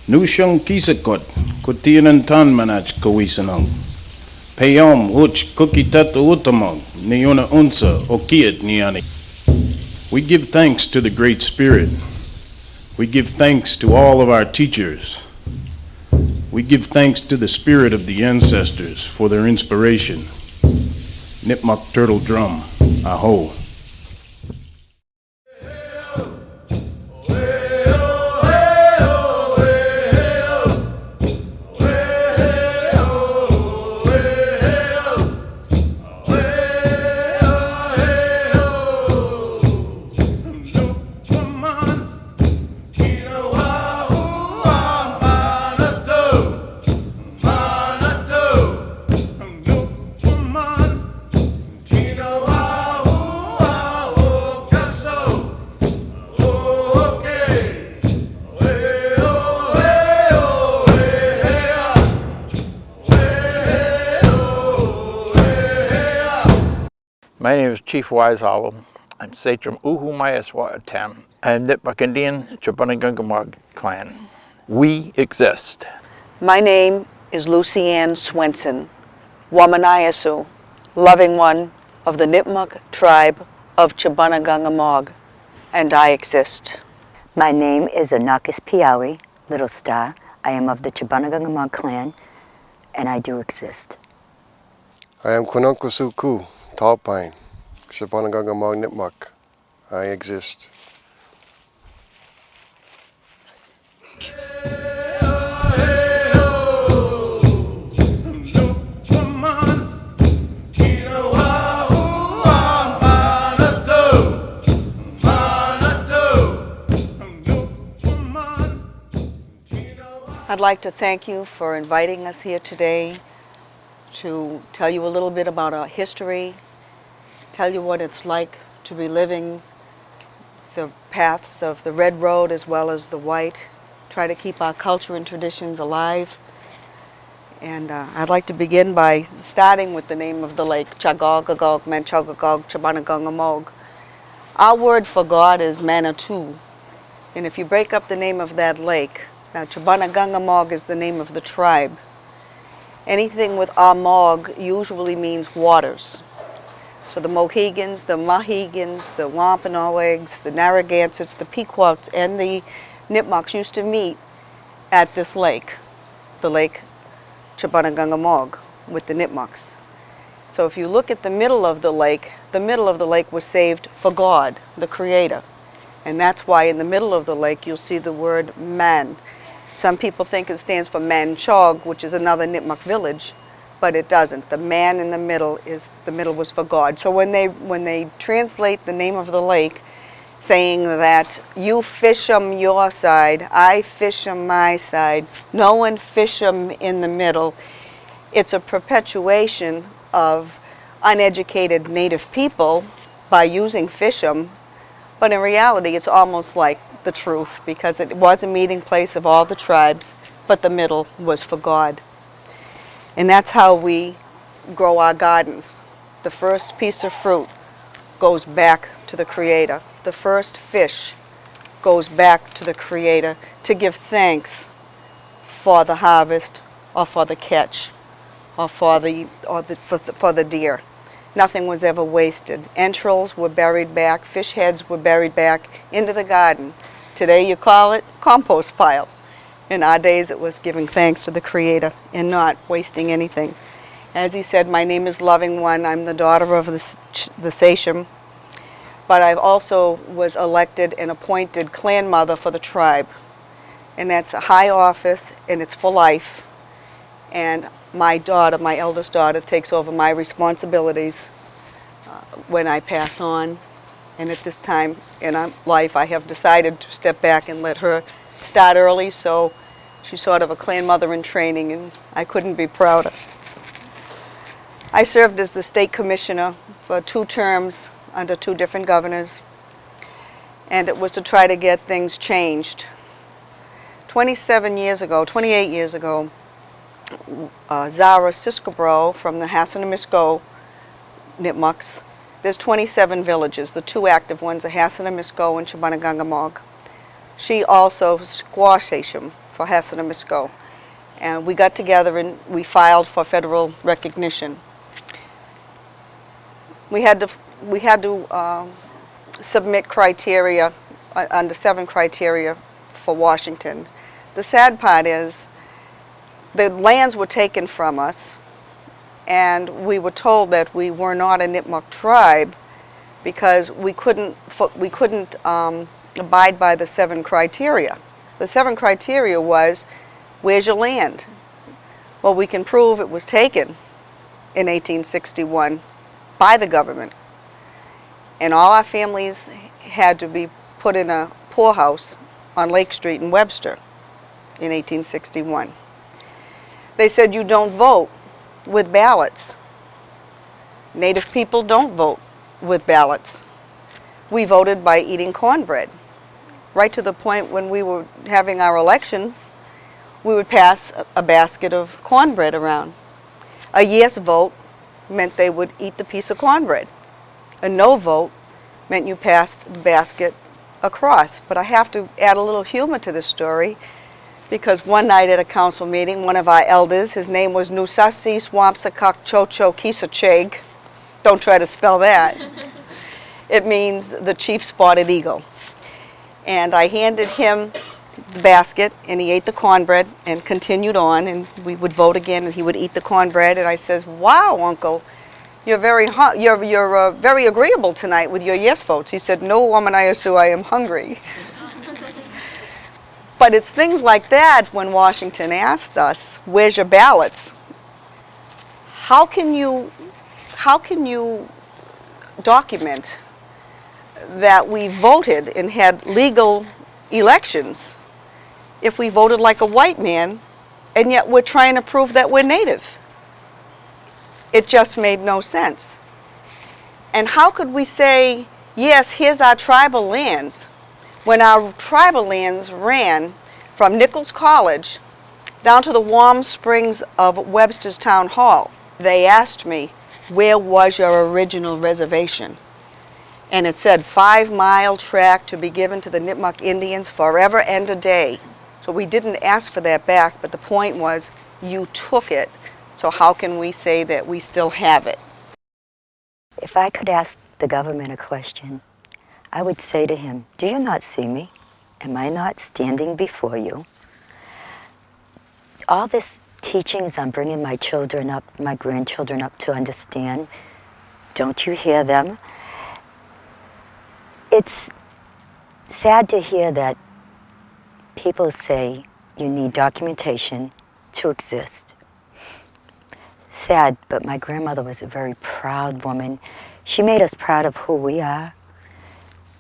Nushong kisakot, kutianan tan manach kawisanong. Payom uch kukitat utamong, niuna unsa okiat niani. We give thanks to the Great Spirit. We give thanks to all of our teachers. We give thanks to the spirit of the ancestors for their inspiration. Nipmuck Turtle Drum, aho. My name is Chief Wiseowl. I'm Sachem Uhumayaswatam. I'm Nipmuck Indian Chaubunagungamaug clan. We exist. My name is Lucianne Swenson, Wamanayasu, loving one of the Nipmuck tribe of Chaubunagungamaug, and I exist. My name is Anakis Piawi, Little Star. I am of the Chaubunagungamaug clan, and I do exist. I am Kununkusuku, Tall Pine, Chaubunagungamaug Nipmuck. I exist. I'd like to thank you for inviting us here today to tell you a little bit about our history, tell you what it's like to be living the paths of the red road as well as the white, try to keep our culture and traditions alive. And I'd like to begin by starting with the name of the lake, Chagogagog, Manchogagog, Chaubunagungamaug. Our word for God is Manitou. And if you break up the name of that lake, now Chaubunagungamaug is the name of the tribe. Anything with Amaug usually means waters. So the Mohegans, the Mohegans, the Wampanoags, the Narragansetts, the Pequots, and the Nipmucks used to meet at this lake, the lake Chaubunagungamaug, with the Nipmucks. So if you look at the middle of the lake was saved for God, the Creator. And that's why in the middle of the lake you'll see the word man. Some people think it stands for Manchog, which is another Nipmuck village, but it doesn't. The man in the middle was for God. So when they translate the name of the lake, saying that you fish 'em your side, I fish 'em my side, no one fish 'em in the middle, it's a perpetuation of uneducated native people by using fish 'em, but in reality it's almost like the truth, because it was a meeting place of all the tribes, but the middle was for God. And that's how we grow our gardens. The first piece of fruit goes back to the Creator. The first fish goes back to the Creator to give thanks for the harvest or for the catch or for the deer. Nothing was ever wasted. Entrails were buried back, fish heads were buried back into the garden. Today you call it compost pile. In our days it was giving thanks to the Creator and not wasting anything. As he said, my name is Loving One. I'm the daughter of the Sachem, but I also was elected and appointed clan mother for the tribe. And that's a high office and it's for life. And my daughter, my eldest daughter, takes over my responsibilities when I pass on. And at this time in life, I have decided to step back and let her start early, so she's sort of a clan mother in training, and I couldn't be prouder. I served as the state commissioner for 2 terms under 2 different governors, and it was to try to get things changed. 28 years ago, Zara Siskabro from the Hassanamisco Nipmucks. There's 27 villages. The 2 active ones are Hassanamisco and Chaubunagungamaug. She also squashed Sachem for Hassanamisco. And we got together and we filed for federal recognition. We had to submit criteria under 7 criteria for Washington. The sad part is the lands were taken from us, and we were told that we were not a Nipmuck tribe because we couldn't abide by the 7 criteria. The 7 criteria was, where's your land? Well, we can prove it was taken in 1861 by the government, and all our families had to be put in a poorhouse on Lake Street in Webster in 1861. They said you don't vote with ballots. Native people don't vote with ballots. We voted by eating cornbread. Right to the point when we were having our elections, we would pass a basket of cornbread around. A yes vote meant they would eat the piece of cornbread. A no vote meant you passed the basket across. But I have to add a little humor to this story, because one night at a council meeting, one of our elders, his name was Nusasi Swampsakak Chocho Kisacheg. Don't try to spell that. It means the chief spotted eagle. And I handed him the basket, and he ate the cornbread and continued on, and we would vote again, and he would eat the cornbread. And I says, "Wow, Uncle, you're very very agreeable tonight with your yes votes." He said, "No, woman, I am hungry." But it's things like that when Washington asked us, "Where's your ballots?" How can you document that we voted and had legal elections if we voted like a white man, and yet we're trying to prove that we're Native? It just made no sense. And how could we say, yes, here's our tribal lands, when our tribal lands ran from Nichols College down to the warm springs of Webster's Town Hall? They asked me, where was your original reservation? And it said 5-mile tract to be given to the Nipmuck Indians forever and a day. So we didn't ask for that back, but the point was, you took it. So how can we say that we still have it? If I could ask the government a question, I would say to him, do you not see me? Am I not standing before you? All this teaching is I'm bringing my children up, my grandchildren up to understand. Don't you hear them? It's sad to hear that people say you need documentation to exist. Sad, but my grandmother was a very proud woman. She made us proud of who we are.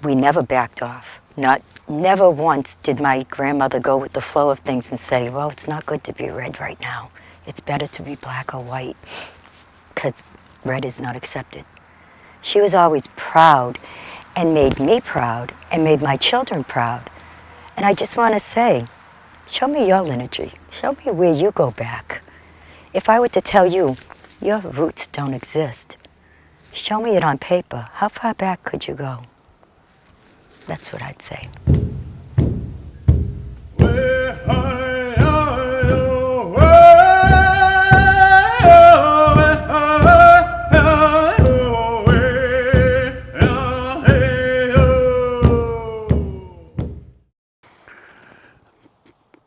We never backed off. Never once did my grandmother go with the flow of things and say, well, it's not good to be red right now. It's better to be black or white, because red is not accepted. She was always proud and made me proud and made my children proud. And I just want to say, show me your lineage. Show me where you go back. If I were to tell you your roots don't exist, show me it on paper. How far back could you go? That's what I'd say.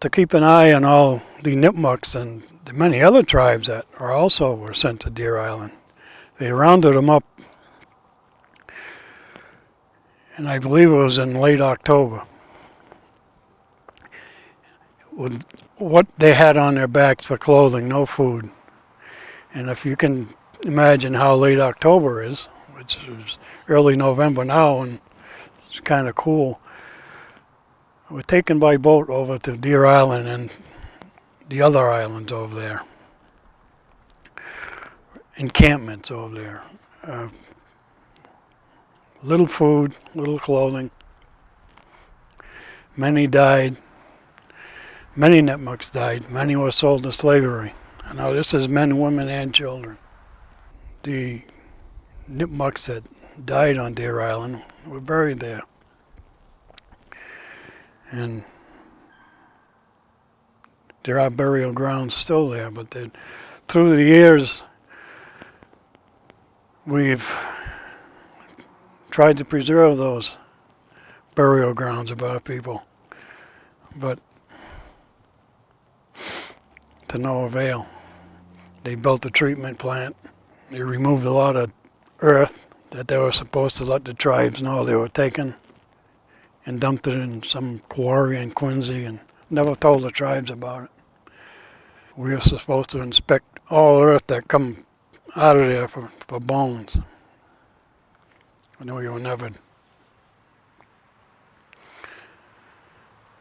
To keep an eye on all the Nipmucks and the many other tribes that were sent to Deer Island. They rounded them up, and I believe it was in late October, with what they had on their backs for clothing, no food. And if you can imagine how late October is, which is early November now, and it's kind of cool, we're taken by boat over to Deer Island and the other islands over there, encampments over there. Little food, little clothing. Many died. Many Nipmucks died. Many were sold to slavery. And now this is men, women, and children. The Nipmucks that died on Deer Island were buried there. And There are burial grounds still there, but through the years, we've tried to preserve those burial grounds of our people, but to no avail. They built a treatment plant. They removed a lot of earth that they were supposed to let the tribes know they were taking and dumped it in some quarry in Quincy and never told the tribes about it. We were supposed to inspect all earth that come out of there for bones. I know you were never.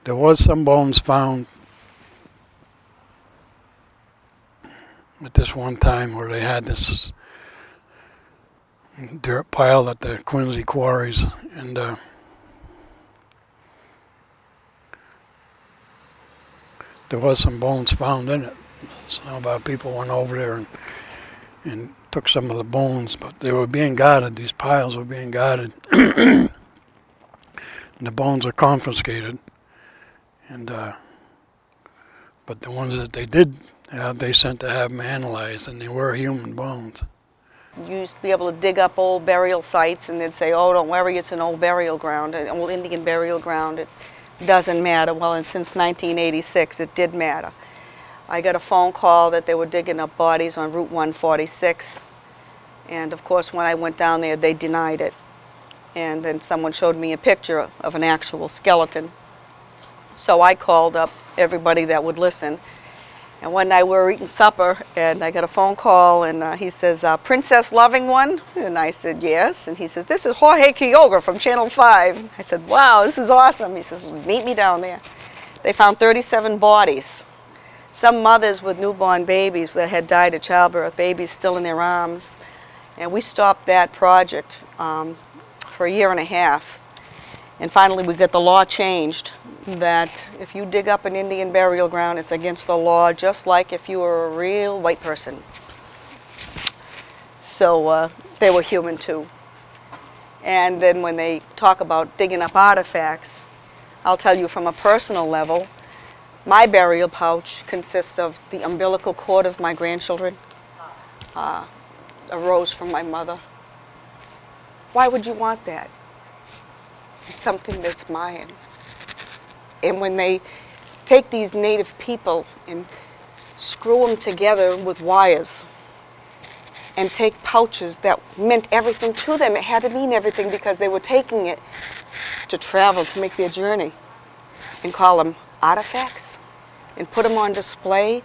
There was some bones found at this one time where they had this dirt pile at the Quincy quarries, and there was some bones found in it. Some of our people went over there and took some of the bones, but they were being guarded. These piles were being guarded. And the bones are confiscated. And but the ones that they did have, they sent to have them analyzed, and they were human bones. You used to be able to dig up old burial sites and they'd say, oh, don't worry, it's an old burial ground, an old Indian burial ground. It doesn't matter. Well, and since 1986, it did matter. I got a phone call that they were digging up bodies on Route 146. And of course, when I went down there, they denied it. And then someone showed me a picture of an actual skeleton. So I called up everybody that would listen. And one night we were eating supper, and I got a phone call, and he says, Princess Loving One? And I said, yes. And he says, this is Jorge Quiroga from Channel 5. I said, wow, this is awesome. He says, meet me down there. They found 37 bodies. Some mothers with newborn babies that had died at childbirth, babies still in their arms. And we stopped that project for a year and a half. And finally we got the law changed that if you dig up an Indian burial ground, it's against the law, just like if you were a real white person. So they were human too. And then when they talk about digging up artifacts, I'll tell you from a personal level, my burial pouch consists of the umbilical cord of my grandchildren, a rose from my mother. Why would you want that? It's something that's mine. And when they take these native people and screw them together with wires and take pouches that meant everything to them, it had to mean everything because they were taking it to travel, to make their journey, and call them artifacts and put them on display,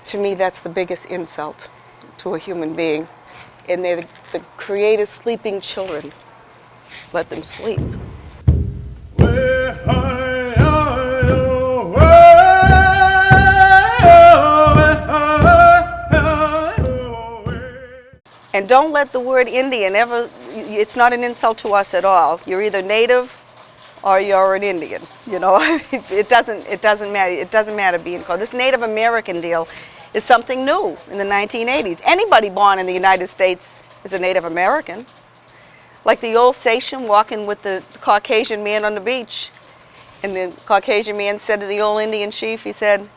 to me that's the biggest insult to a human being. And they're the Creator's sleeping children. Let them sleep. And don't let the word Indian ever, it's not an insult to us at all. You're either native or you're an Indian, you know. It doesn't matter. It doesn't matter being called. This Native American deal is something new in the 1980s. Anybody born in the United States is a Native American. Like the old Sachem walking with the Caucasian man on the beach. And the Caucasian man said to the old Indian chief, he said,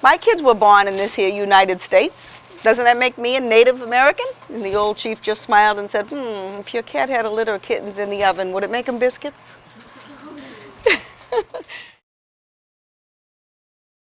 my kids were born in this here United States. Doesn't that make me a Native American? And the old chief just smiled and said, if your cat had a litter of kittens in the oven, would it make them biscuits?